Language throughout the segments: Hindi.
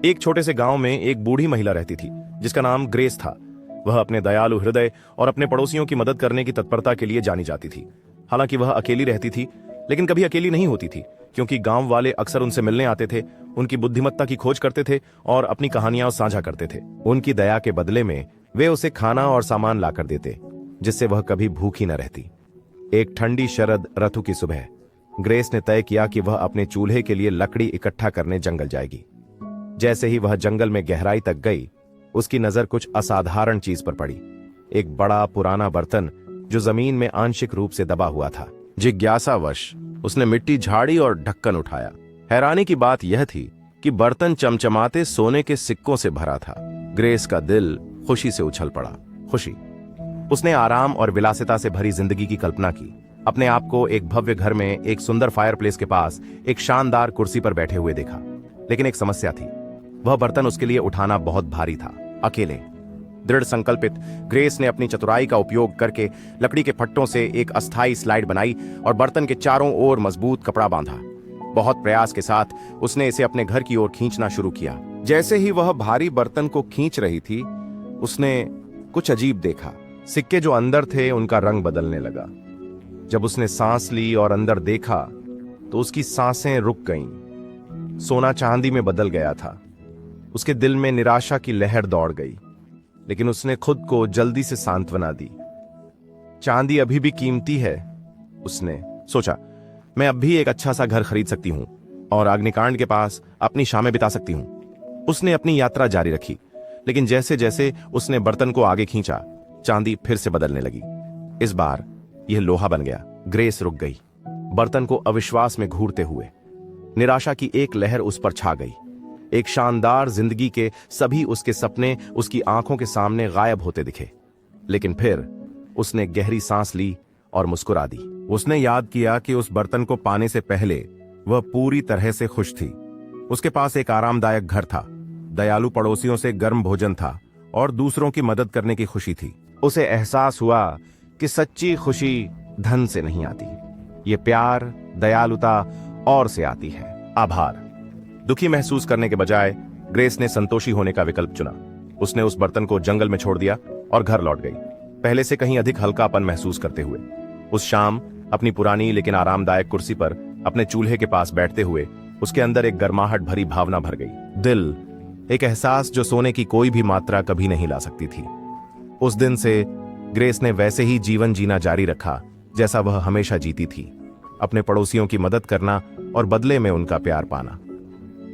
एक छोटे से गांव में एक बूढ़ी महिला रहती थी जिसका नाम ग्रेस था। वह अपने दयालु हृदय और अपने पड़ोसियों की मदद करने की तत्परता के लिए जानी जाती थी। हालांकि वह अकेली रहती थी, लेकिन कभी अकेली नहीं होती थी, क्योंकि गांव वाले अक्सर उनसे मिलने आते थे, उनकी बुद्धिमत्ता की खोज करते थे और अपनी कहानियां साझा करते थे। उनकी दया के बदले में वे उसे खाना और सामान लाकर देते, जिससे वह कभी भूखी न रहती। एक ठंडी शरद ऋतु की सुबह ग्रेस ने तय किया कि वह अपने चूल्हे के लिए लकड़ी इकट्ठा करने जंगल जाएगी। जैसे ही वह जंगल में गहराई तक गई, उसकी नजर कुछ असाधारण चीज पर पड़ी। एक बड़ा पुराना बर्तन जो जमीन में आंशिक रूप से दबा हुआ था। जिज्ञासावश उसने मिट्टी झाड़ी और ढक्कन उठाया। हैरानी की बात यह थी कि बर्तन चमचमाते सोने के सिक्कों से भरा था। ग्रेस का दिल खुशी से उछल पड़ा। खुशी। उसने आराम और विलासिता से भरी जिंदगी की कल्पना की। अपने आप को एक भव्य घर में एक सुंदर फायरप्लेस के पास एक शानदार कुर्सी पर बैठे हुए देखा। लेकिन एक समस्या थी। वह बर्तन उसके लिए उठाना बहुत भारी था, अकेले। दृढ़ संकल्पित ग्रेस ने अपनी चतुराई का उपयोग करके लकड़ी के फट्टों से एक अस्थायी स्लाइड बनाई और बर्तन के चारों ओर मजबूत कपड़ा बांधा। बहुत प्रयास के साथ उसने इसे अपने घर की ओर खींचना शुरू किया। जैसे ही वह भारी बर्तन को खींच रही थी, उसने कुछ अजीब देखा। सिक्के जो अंदर थे उनका रंग बदलने लगा। जब उसने सांस ली और अंदर देखा तो उसकी सांसें रुक गईं। सोना चांदी में बदल गया था। उसके दिल में निराशा की लहर दौड़ गई, लेकिन उसने खुद को जल्दी से सांत्वना दी। चांदी अभी भी कीमती है, उसने सोचा। मैं अब भी एक अच्छा सा घर खरीद सकती हूं और अग्निकांड के पास अपनी शामें बिता सकती हूं। उसने अपनी यात्रा जारी रखी, लेकिन जैसे जैसे उसने बर्तन को आगे खींचा, चांदी फिर से बदलने लगी। इस बार यह लोहा बन गया। ग्रेस रुक गई, बर्तन को अविश्वास में घूरते हुए। निराशा की एक लहर उस पर छा गई। एक शानदार जिंदगी के सभी उसके सपने उसकी आंखों के सामने गायब होते दिखे। लेकिन फिर उसने गहरी सांस ली और मुस्कुरा दी। उसने याद किया कि उस बर्तन को पाने से पहले वह पूरी तरह से खुश थी। उसके पास एक आरामदायक घर था, दयालु पड़ोसियों से गर्म भोजन था और दूसरों की मदद करने की खुशी थी। उसे एहसास हुआ कि सच्ची खुशी धन से नहीं आती, ये प्यार, दयालुता और से आती है। आभार। दुखी महसूस करने के बजाय ग्रेस ने संतोषी होने का विकल्प चुना। उसने उस बर्तन को जंगल में छोड़ दिया और घर लौट गई, पहले से कहीं अधिक हल्कापन महसूस करते हुए। उस शाम अपनी पुरानी लेकिन आरामदायक कुर्सी पर अपने चूल्हे के पास बैठते हुए उसके अंदर एक गर्माहट भरी भावना भर गई। दिल, एक एहसास जो सोने की कोई भी मात्रा कभी नहीं ला सकती थी। उस दिन से ग्रेस ने वैसे ही जीवन जीना जारी रखा जैसा वह हमेशा जीती थी, अपने पड़ोसियों की मदद करना और बदले में उनका प्यार पाना।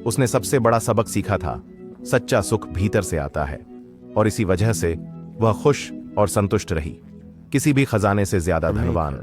उसने सबसे बड़ा सबक सीखा था, सच्चा सुख भीतर से आता है, और इसी वजह से वह खुश और संतुष्ट रही, किसी भी खजाने से ज्यादा धनवान।